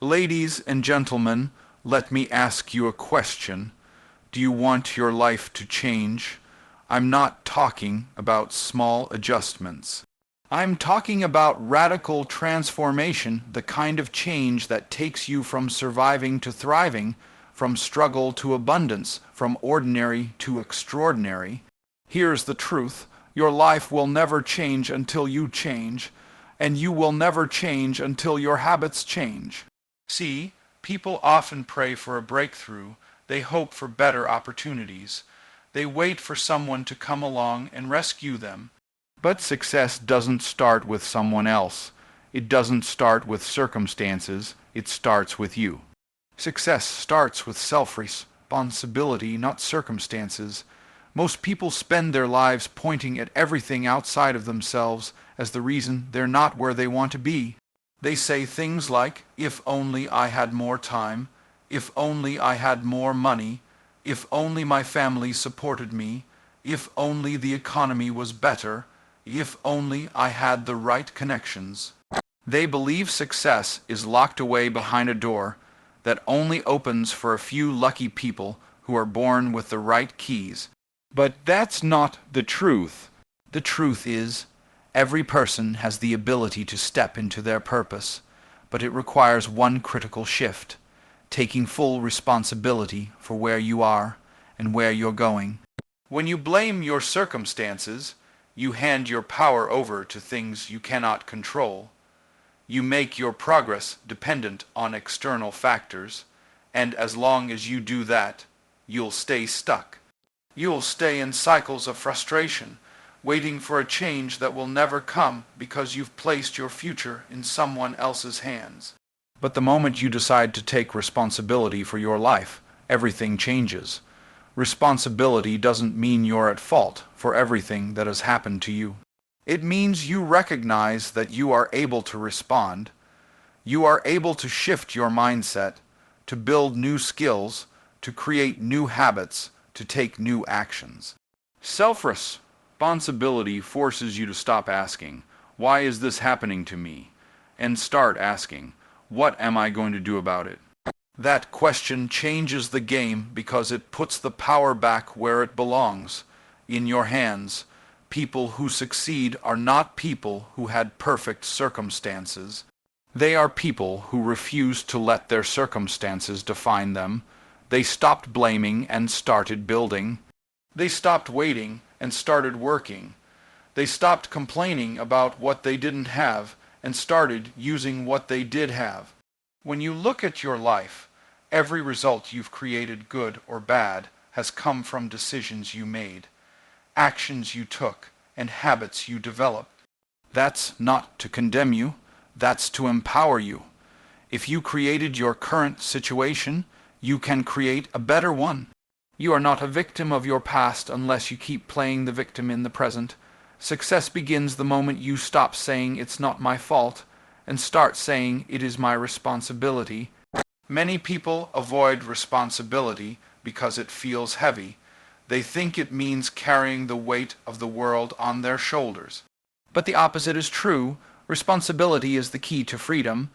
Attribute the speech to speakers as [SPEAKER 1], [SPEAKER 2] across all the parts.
[SPEAKER 1] Ladies and gentlemen, let me ask you a question. Do you want your life to change? I'm not talking about small adjustments. I'm talking about radical transformation, the kind of change that takes you from surviving to thriving, from struggle to abundance, from ordinary to extraordinary. Here's the truth. Your life will never change until you change, and you will never change until your habits change. See, people often pray for a breakthrough. They hope for better opportunities. They wait for someone to come along and rescue them. But success doesn't start with someone else. It doesn't start with circumstances. It starts with you. Success starts with self-responsibility, not circumstances. Most people spend their lives pointing at everything outside of themselves as the reason they're not where they want to be. They say things like, if only I had more time, if only I had more money, if only my family supported me, if only the economy was better, if only I had the right connections. They believe success is locked away behind a door that only opens for a few lucky people who are born with the right keys. But that's not the truth. The truth is, every person has the ability to step into their purpose, but it requires one critical shift, taking full responsibility for where you are and where you're going. When you blame your circumstances, you hand your power over to things you cannot control. You make your progress dependent on external factors, and as long as you do that, you'll stay stuck. You'll stay in cycles of frustration, waiting for a change that will never come because you've placed your future in someone else's hands. But the moment you decide to take responsibility for your life, everything changes. Responsibility doesn't mean you're at fault for everything that has happened to you. It means you recognize that you are able to respond. You are able to shift your mindset, to build new skills, to create new habits, to take new actions. Self-responsibility forces you to stop asking, why is this happening to me? And start asking, what am I going to do about it? That question changes the game because it puts the power back where it belongs, in your hands. People who succeed are not people who had perfect circumstances. They are people who refused to let their circumstances define them. They stopped blaming and started building. They stopped waiting and started working. They stopped complaining about what they didn't have and started using what they did have. When you look at your life, every result you've created, good or bad, has come from decisions you made, actions you took, and habits you developed. That's not to condemn you, that's to empower you. If you created your current situation, you can create a better one. You are not a victim of your past unless you keep playing the victim in the present. Success begins the moment you stop saying it's not my fault and start saying it is my responsibility. Many people avoid responsibility because it feels heavy. They think it means carrying the weight of the world on their shoulders. But the opposite is true. Responsibility is the key to freedom.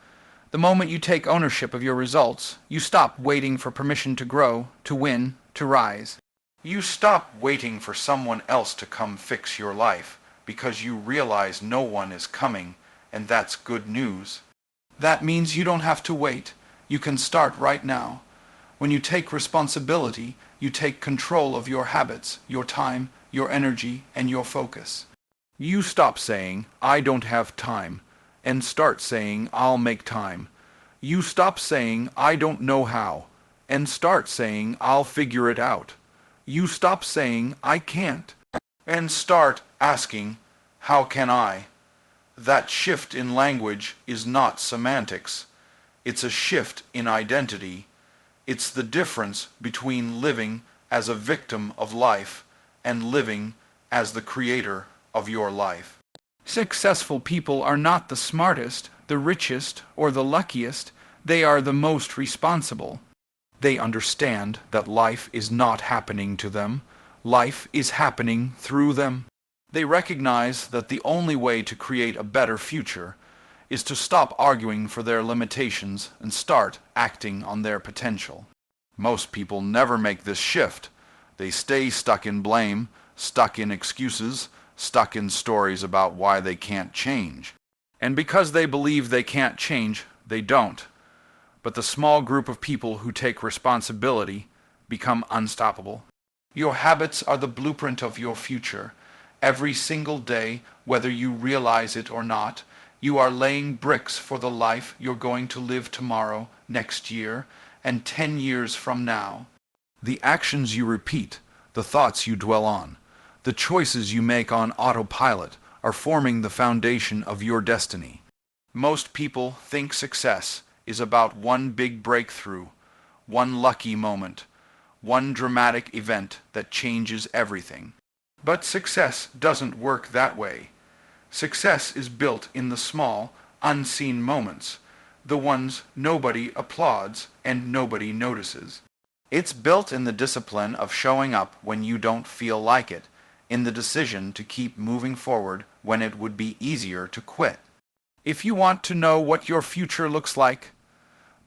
[SPEAKER 1] The moment you take ownership of your results, you stop waiting for permission to grow, to win, to rise. You stop waiting for someone else to come fix your life because you realize no one is coming, and that's good news. That means you don't have to wait. You can start right now. When you take responsibility, you take control of your habits, your time, your energy, and your focus. You stop saying, I don't have time, and start saying, I'll make time. You stop saying, I don't know how, and start saying, I'll figure it out. You stop saying, I can't, and start asking, how can I? That shift in language is not semantics. It's a shift in identity. It's the difference between living as a victim of life and living as the creator of your life. Successful people are not the smartest, the richest, or the luckiest. They are the most responsible. They understand that life is not happening to them. Life is happening through them. They recognize that the only way to create a better future is to stop arguing for their limitations and start acting on their potential. Most people never make this shift. They stay stuck in blame, stuck in excuses, stuck in stories about why they can't change. And because they believe they can't change, they don't. But the small group of people who take responsibility become unstoppable. Your habits are the blueprint of your future. Every single day, whether you realize it or not, you are laying bricks for the life you're going to live tomorrow, next year, and 10 years from now. The actions you repeat, the thoughts you dwell on, the choices you make on autopilot are forming the foundation of your destiny. Most people think success is about one big breakthrough, one lucky moment, one dramatic event that changes everything. But success doesn't work that way. Success is built in the small, unseen moments, the ones nobody applauds and nobody notices. It's built in the discipline of showing up when you don't feel like it, in the decision to keep moving forward when it would be easier to quit. If you want to know what your future looks like,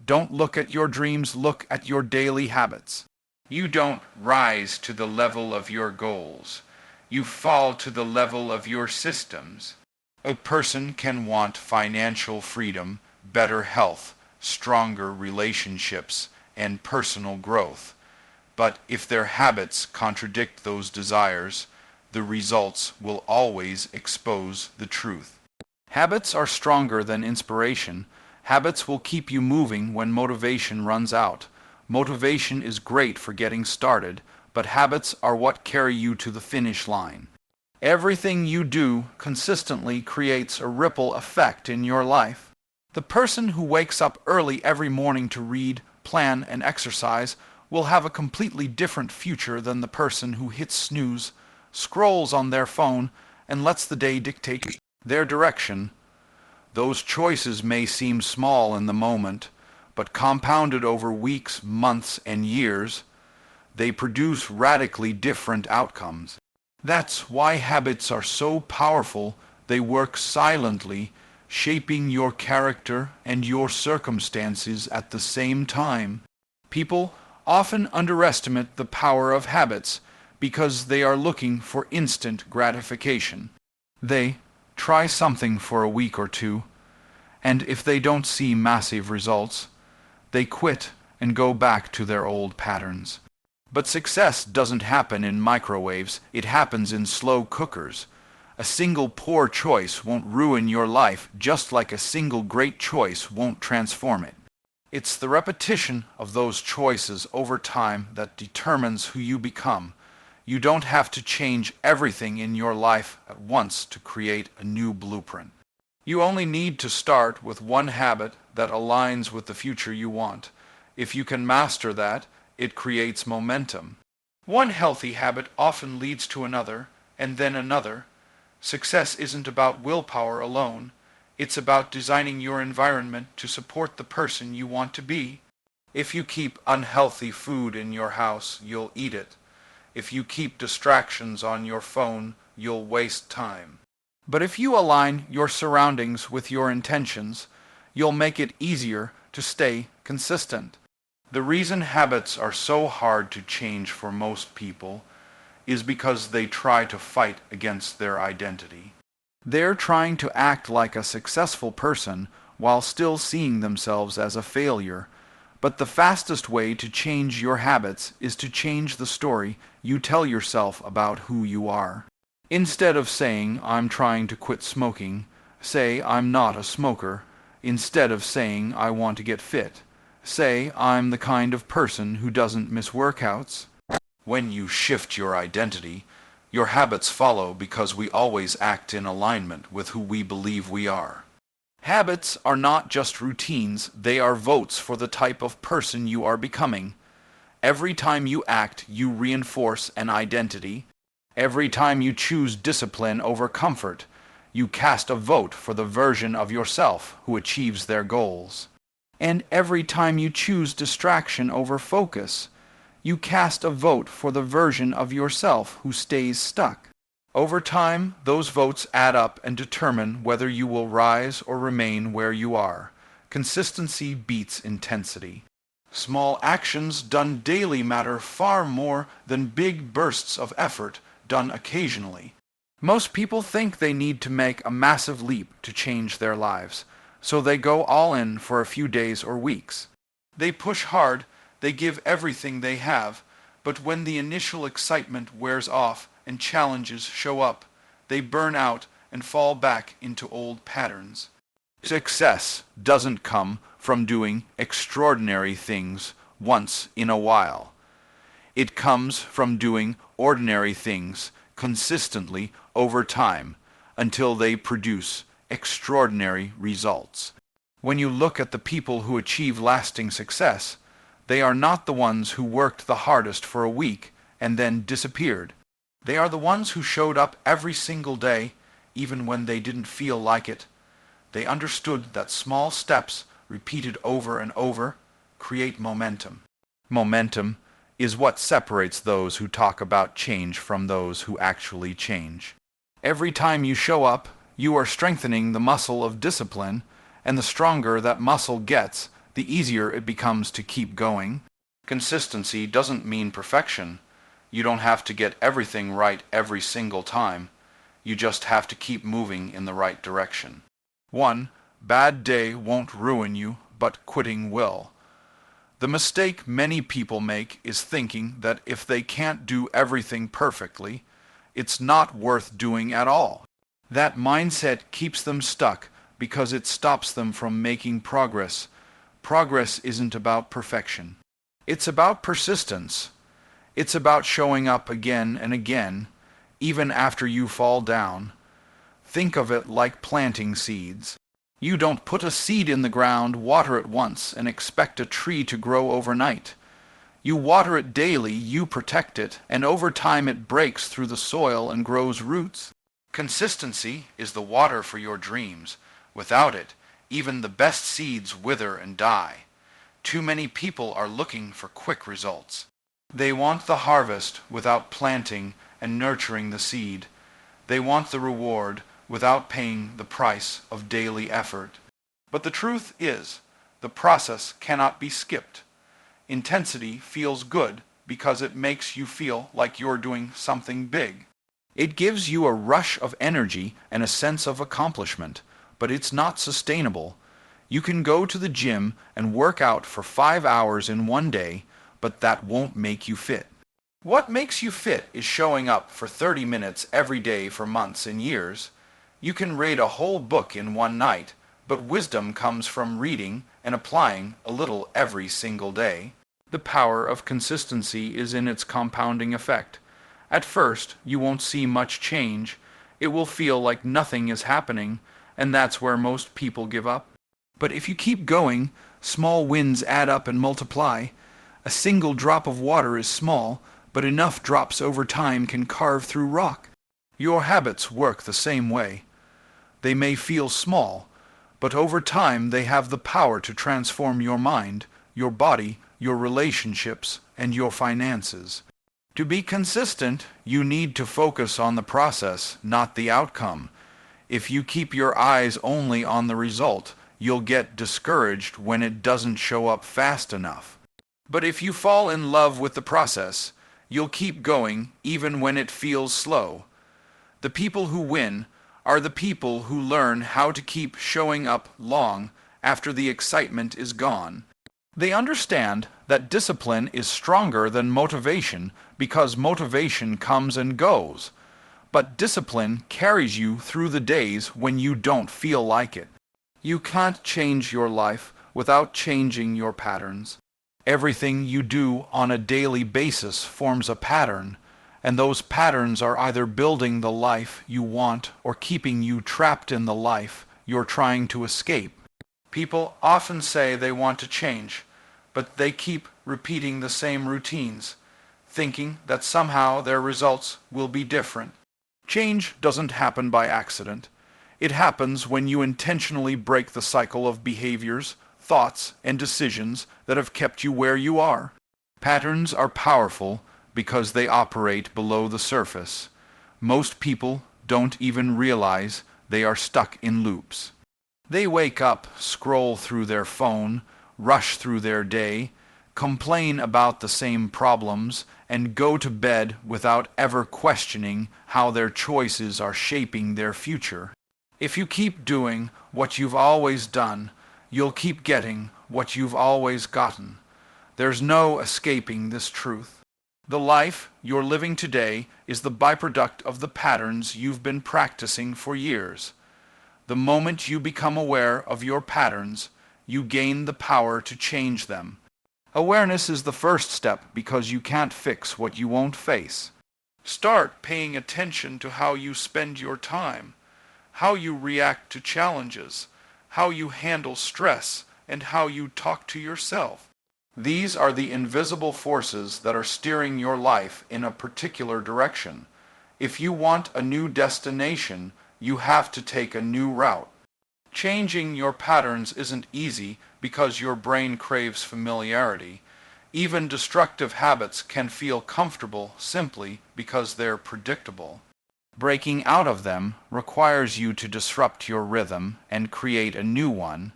[SPEAKER 1] don't look at your dreams, look at your daily habits. You don't rise to the level of your goals. You fall to the level of your systems. A person can want financial freedom, better health, stronger relationships, and personal growth. But if their habits contradict those desires, the results will always expose the truth. Habits are stronger than inspiration. Habits will keep you moving when motivation runs out. Motivation is great for getting started, but habits are what carry you to the finish line. Everything you do consistently creates a ripple effect in your life. The person who wakes up early every morning to read, plan, and exercise will have a completely different future than the person who hits snooze, scrolls on their phone, and lets the day dictate their direction. Those choices may seem small in the moment, but compounded over weeks, months, and years, they produce radically different outcomes. That's why habits are so powerful. They work silently, shaping your character and your circumstances at the same time. People often underestimate the power of habits because they are looking for instant gratification. They try something for a week or two, and if they don't see massive results, they quit and go back to their old patterns. But success doesn't happen in microwaves, it happens in slow cookers. A single poor choice won't ruin your life, just like a single great choice won't transform it. It's the repetition of those choices over time that determines who you become. You don't have to change everything in your life at once to create a new blueprint. You only need to start with one habit that aligns with the future you want. If you can master that, it creates momentum. One healthy habit often leads to another, and then another. Success isn't about willpower alone. It's about designing your environment to support the person you want to be. If you keep unhealthy food in your house, you'll eat it. If you keep distractions on your phone, you'll waste time. But if you align your surroundings with your intentions, you'll make it easier to stay consistent. The reason habits are so hard to change for most people is because they try to fight against their identity. They're trying to act like a successful person while still seeing themselves as a failure. But the fastest way to change your habits is to change the story you tell yourself about who you are. Instead of saying, "I'm trying to quit smoking," say, "I'm not a smoker." Instead of saying, "I want to get fit," say, "I'm the kind of person who doesn't miss workouts." When you shift your identity, your habits follow because we always act in alignment with who we believe we are. Habits are not just routines, they are votes for the type of person you are becoming. Every time you act, you reinforce an identity. Every time you choose discipline over comfort, you cast a vote for the version of yourself who achieves their goals. And every time you choose distraction over focus, you cast a vote for the version of yourself who stays stuck. Over time, those votes add up and determine whether you will rise or remain where you are. Consistency beats intensity. Small actions done daily matter far more than big bursts of effort done occasionally. Most people think they need to make a massive leap to change their lives, so they go all in for a few days or weeks. They push hard, they give everything they have, but when the initial excitement wears off and challenges show up, they burn out and fall back into old patterns. Success doesn't come from doing extraordinary things once in a while. It comes from doing ordinary things consistently over time until they produce extraordinary results. When you look at the people who achieve lasting success, they are not the ones who worked the hardest for a week and then disappeared. They are the ones who showed up every single day, even when they didn't feel like it. They understood that small steps, repeated over and over, create momentum. Momentum is what separates those who talk about change from those who actually change. Every time you show up, you are strengthening the muscle of discipline, and the stronger that muscle gets, the easier it becomes to keep going. Consistency doesn't mean perfection. You don't have to get everything right every single time. You just have to keep moving in the right direction. One bad day won't ruin you, but quitting will. The mistake many people make is thinking that if they can't do everything perfectly, it's not worth doing at all. That mindset keeps them stuck because it stops them from making progress. Progress isn't about perfection. It's about persistence. It's about showing up again and again, even after you fall down. Think of it like planting seeds. You don't put a seed in the ground, water it once, and expect a tree to grow overnight. You water it daily, you protect it, and over time it breaks through the soil and grows roots. Consistency is the water for your dreams. Without it, even the best seeds wither and die. Too many people are looking for quick results. They want the harvest without planting and nurturing the seed. They want the reward without paying the price of daily effort. But the truth is, the process cannot be skipped. Intensity feels good because it makes you feel like you're doing something big. It gives you a rush of energy and a sense of accomplishment, but it's not sustainable. You can go to the gym and work out for 5 hours in one day, but that won't make you fit. What makes you fit is showing up for 30 minutes every day for months and years. You can read a whole book in one night, but wisdom comes from reading and applying a little every single day. The power of consistency is in its compounding effect. At first, you won't see much change. It will feel like nothing is happening, and that's where most people give up. But if you keep going, small wins add up and multiply. A single drop of water is small, but enough drops over time can carve through rock. Your habits work the same way. They may feel small, but over time they have the power to transform your mind, your body, your relationships, and your finances. To be consistent, you need to focus on the process, not the outcome. If you keep your eyes only on the result, you'll get discouraged when it doesn't show up fast enough. But if you fall in love with the process, you'll keep going even when it feels slow. The people who win are the people who learn how to keep showing up long after the excitement is gone. They understand that discipline is stronger than motivation because motivation comes and goes, but discipline carries you through the days when you don't feel like it. You can't change your life without changing your patterns. Everything you do on a daily basis forms a pattern, and those patterns are either building the life you want or keeping you trapped in the life you're trying to escape. People often say they want to change, but they keep repeating the same routines, thinking that somehow their results will be different. Change doesn't happen by accident. It happens when you intentionally break the cycle of behaviors, thoughts, and decisions that have kept you where you are. Patterns are powerful because they operate below the surface, Most people don't even realize they are stuck in loops. They wake up, scroll through their phone, rush through their day, complain about the same problems, and go to bed without ever questioning how their choices are shaping their future. If you keep doing what you've always done, you'll keep getting what you've always gotten. There's no escaping this truth. The life you're living today is the byproduct of the patterns you've been practicing for years. The moment you become aware of your patterns, you gain the power to change them. Awareness is the first step because you can't fix what you won't face. Start paying attention to how you spend your time, how you react to challenges, how you handle stress, and how you talk to yourself. These are the invisible forces that are steering your life in a particular direction. If you want a new destination, you have to take a new route. Changing your patterns isn't easy because your brain craves familiarity. Even destructive habits can feel comfortable simply because they're predictable. Breaking out of them requires you to disrupt your rhythm and create a new one.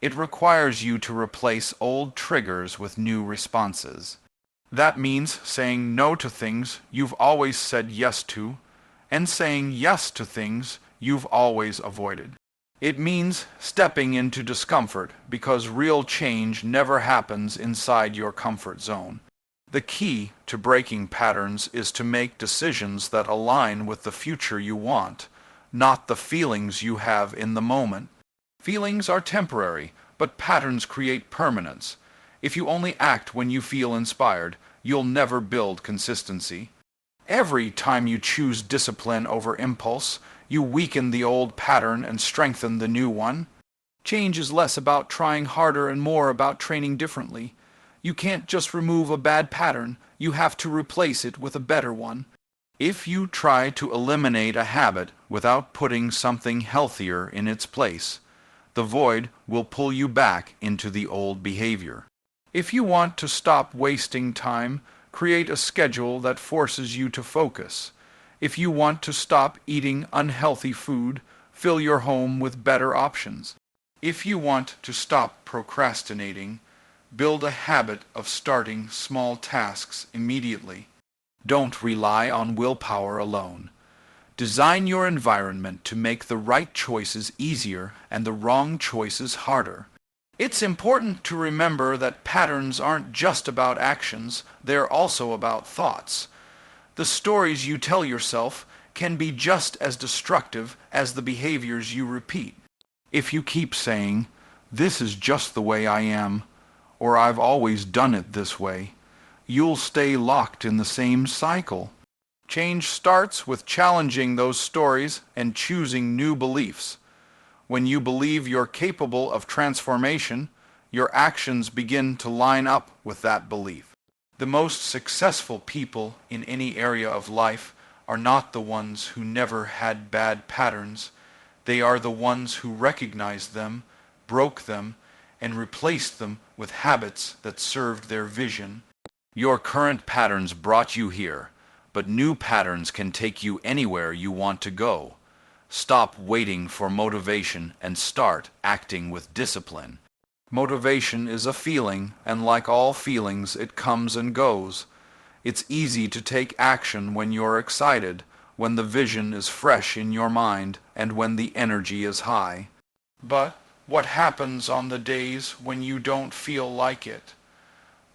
[SPEAKER 1] It requires you to replace old triggers with new responses. That means saying no to things you've always said yes to, and saying yes to things you've always avoided. It means stepping into discomfort because real change never happens inside your comfort zone. The key to breaking patterns is to make decisions that align with the future you want, not the feelings you have in the moment. Feelings are temporary, but patterns create permanence. If you only act when you feel inspired, you'll never build consistency. Every time you choose discipline over impulse, you weaken the old pattern and strengthen the new one. Change is less about trying harder and more about training differently. You can't just remove a bad pattern, you have to replace it with a better one. If you try to eliminate a habit without putting something healthier in its place, the void will pull you back into the old behavior. If you want to stop wasting time, create a schedule that forces you to focus. If you want to stop eating unhealthy food, fill your home with better options. If you want to stop procrastinating, build a habit of starting small tasks immediately. Don't rely on willpower alone. Design your environment to make the right choices easier and the wrong choices harder. It's important to remember that patterns aren't just about actions, they're also about thoughts. The stories you tell yourself can be just as destructive as the behaviors you repeat. If you keep saying, "This is just the way I am," or "I've always done it this way," you'll stay locked in the same cycle. Change starts with challenging those stories and choosing new beliefs. When you believe you're capable of transformation, your actions begin to line up with that belief. The most successful people in any area of life are not the ones who never had bad patterns. They are the ones who recognized them, broke them, and replaced them with habits that served their vision. Your current patterns brought you here, but new patterns can take you anywhere you want to go. Stop waiting for motivation and start acting with discipline. Motivation is a feeling, and like all feelings, it comes and goes. It's easy to take action when you're excited, when the vision is fresh in your mind, and when the energy is high. But what happens on the days when you don't feel like it?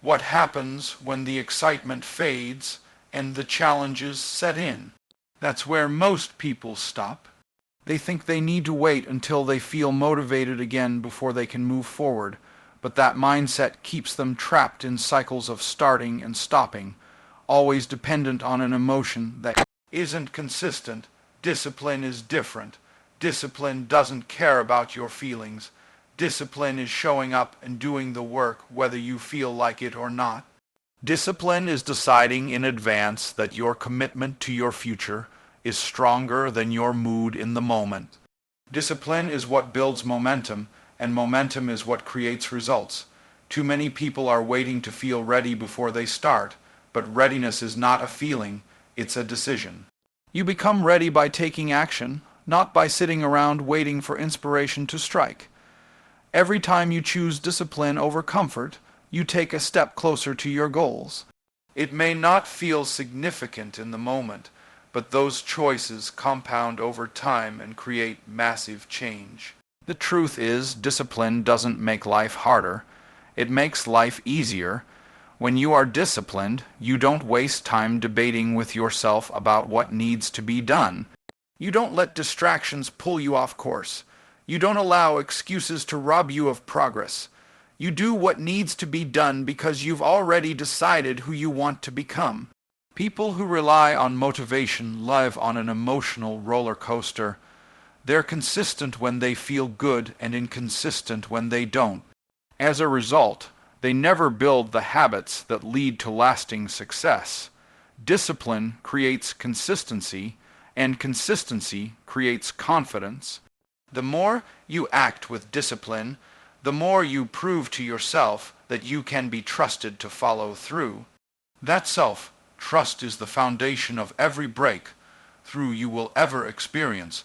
[SPEAKER 1] What happens when the excitement fades and the challenges set in? That's where most people stop. They think they need to wait until they feel motivated again before they can move forward, but that mindset keeps them trapped in cycles of starting and stopping, always dependent on an emotion that isn't consistent. Discipline is different. Discipline doesn't care about your feelings. Discipline is showing up and doing the work whether you feel like it or not. Discipline is deciding in advance that your commitment to your future is stronger than your mood in the moment. Discipline is what builds momentum, and momentum is what creates results. Too many people are waiting to feel ready before they start, but readiness is not a feeling, it's a decision. You become ready by taking action, not by sitting around waiting for inspiration to strike. Every time you choose discipline over comfort, you take a step closer to your goals. It may not feel significant in the moment, but those choices compound over time and create massive change. The truth is, discipline doesn't make life harder. It makes life easier. When you are disciplined, you don't waste time debating with yourself about what needs to be done. You don't let distractions pull you off course. You don't allow excuses to rob you of progress. You do what needs to be done because you've already decided who you want to become. People who rely on motivation live on an emotional roller coaster. They're consistent when they feel good and inconsistent when they don't. As a result, they never build the habits that lead to lasting success. Discipline creates consistency, and consistency creates confidence. The more you act with discipline, the more you prove to yourself that you can be trusted to follow through. That self-trust is the foundation of every breakthrough you will ever experience.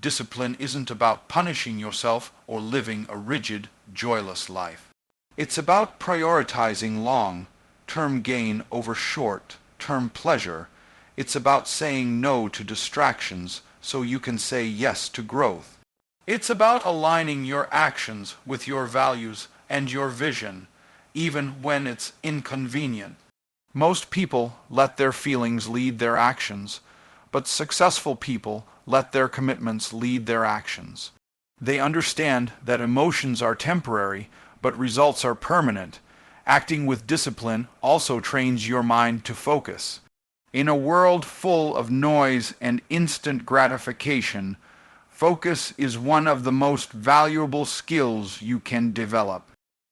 [SPEAKER 1] Discipline isn't about punishing yourself or living a rigid, joyless life. It's about prioritizing long-term gain over short-term pleasure. It's about saying no to distractions so you can say yes to growth. It's about aligning your actions with your values and your vision, even when it's inconvenient. Most people let their feelings lead their actions, but successful people let their commitments lead their actions. They understand that emotions are temporary, but results are permanent. Acting with discipline also trains your mind to focus. In a world full of noise and instant gratification, focus is one of the most valuable skills you can develop.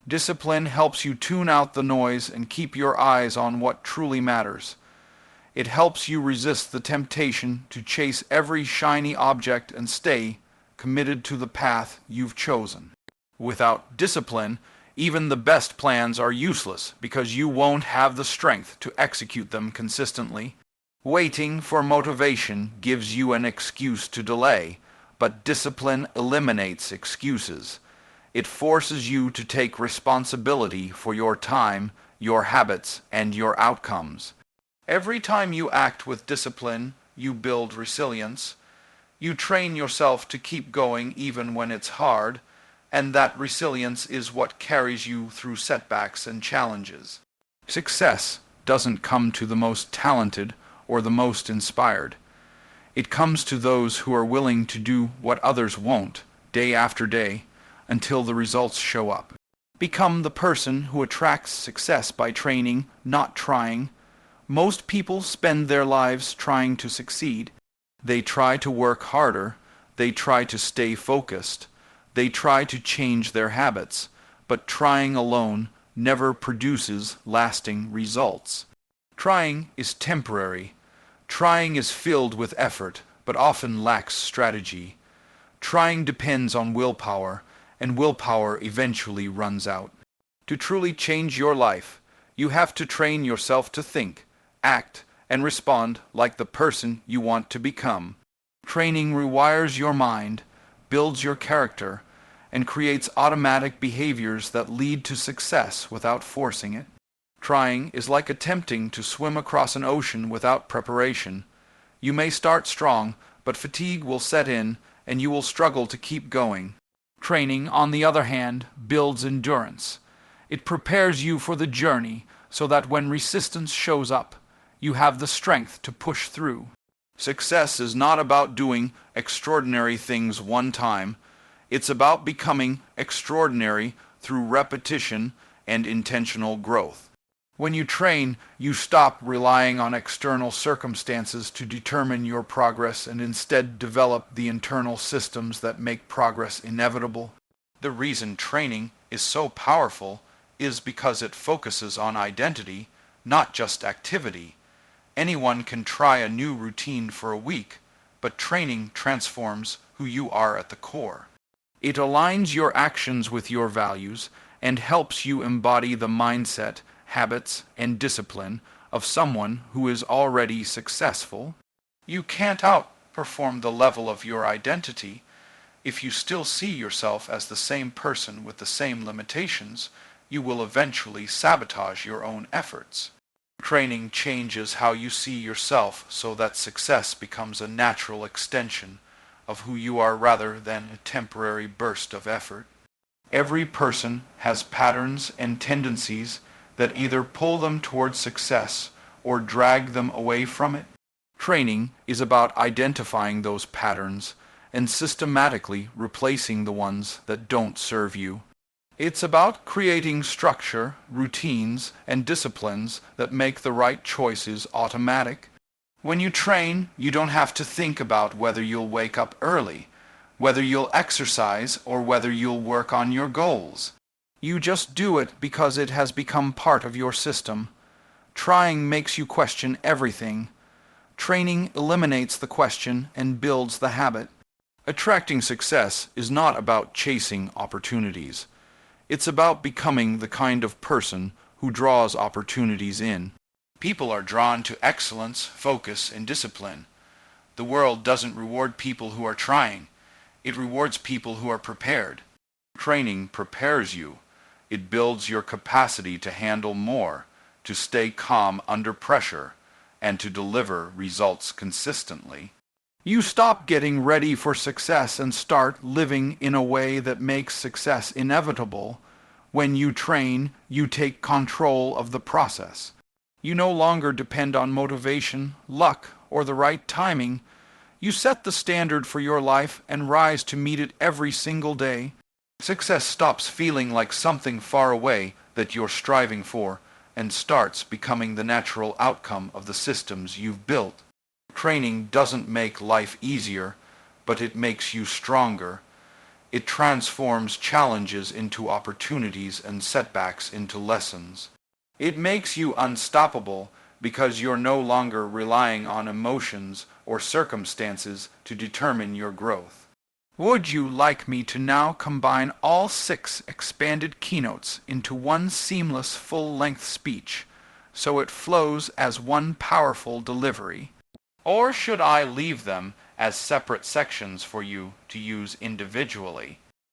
[SPEAKER 1] Discipline helps you tune out the noise and keep your eyes on what truly matters. It helps you resist the temptation to chase every shiny object and stay committed to the path you've chosen. Without discipline, even the best plans are useless because you won't have the strength to execute them consistently. Waiting for motivation gives you an excuse to delay, but discipline eliminates excuses. It forces you to take responsibility for your time, your habits, and your outcomes. Every time you act with discipline, you build resilience. You train yourself to keep going even when it's hard, and that resilience is what carries you through setbacks and challenges. Success doesn't come to the most talented or the most inspired. It comes to those who are willing to do what others won't, day after day, until the results show up. Become the person who attracts success by training, not trying. Most people spend their lives trying to succeed. They try to work harder. They try to stay focused. They try to change their habits, but trying alone never produces lasting results. Trying is temporary. Trying is filled with effort, but often lacks strategy. Trying depends on willpower, and willpower eventually runs out. To truly change your life, you have to train yourself to think, act, and respond like the person you want to become. Training rewires your mind, builds your character, and creates automatic behaviors that lead to success without forcing it. Trying is like attempting to swim across an ocean without preparation. You may start strong, but fatigue will set in, and you will struggle to keep going. Training, on the other hand, builds endurance. It prepares you for the journey so that when resistance shows up, you have the strength to push through. Success is not about doing extraordinary things one time. It's about becoming extraordinary through repetition and intentional growth. When you train, you stop relying on external circumstances to determine your progress and instead develop the internal systems that make progress inevitable. The reason training is so powerful is because it focuses on identity, not just activity. Anyone can try a new routine for a week, but training transforms who you are at the core. It aligns your actions with your values and helps you embody the mindset, habits, and discipline of someone who is already successful. You can't outperform the level of your identity. If you still see yourself as the same person with the same limitations, you will eventually sabotage your own efforts. Training changes how you see yourself so that success becomes a natural extension of who you are rather than a temporary burst of effort. Every person has patterns and tendencies that either pull them towards success or drag them away from it. Training is about identifying those patterns and systematically replacing the ones that don't serve you. It's about creating structure, routines, and disciplines that make the right choices automatic. When you train, you don't have to think about whether you'll wake up early, whether you'll exercise, or whether you'll work on your goals. You just do it because it has become part of your system. Trying makes you question everything. Training eliminates the question and builds the habit. Attracting success is not about chasing opportunities. It's about becoming the kind of person who draws opportunities in. People are drawn to excellence, focus, and discipline. The world doesn't reward people who are trying. It rewards people who are prepared. Training prepares you. It builds your capacity to handle more, to stay calm under pressure, and to deliver results consistently. You stop getting ready for success and start living in a way that makes success inevitable. When you train, you take control of the process. You no longer depend on motivation, luck, or the right timing. You set the standard for your life and rise to meet it every single day. Success stops feeling like something far away that you're striving for and starts becoming the natural outcome of the systems you've built. Training doesn't make life easier, but it makes you stronger. It transforms challenges into opportunities and setbacks into lessons. It makes you unstoppable because you're no longer relying on emotions or circumstances to determine your growth. Would you like me to now combine all 6 expanded keynotes into one seamless full-length speech, so it flows as one powerful delivery? Or should I leave them as separate sections for you to use individually?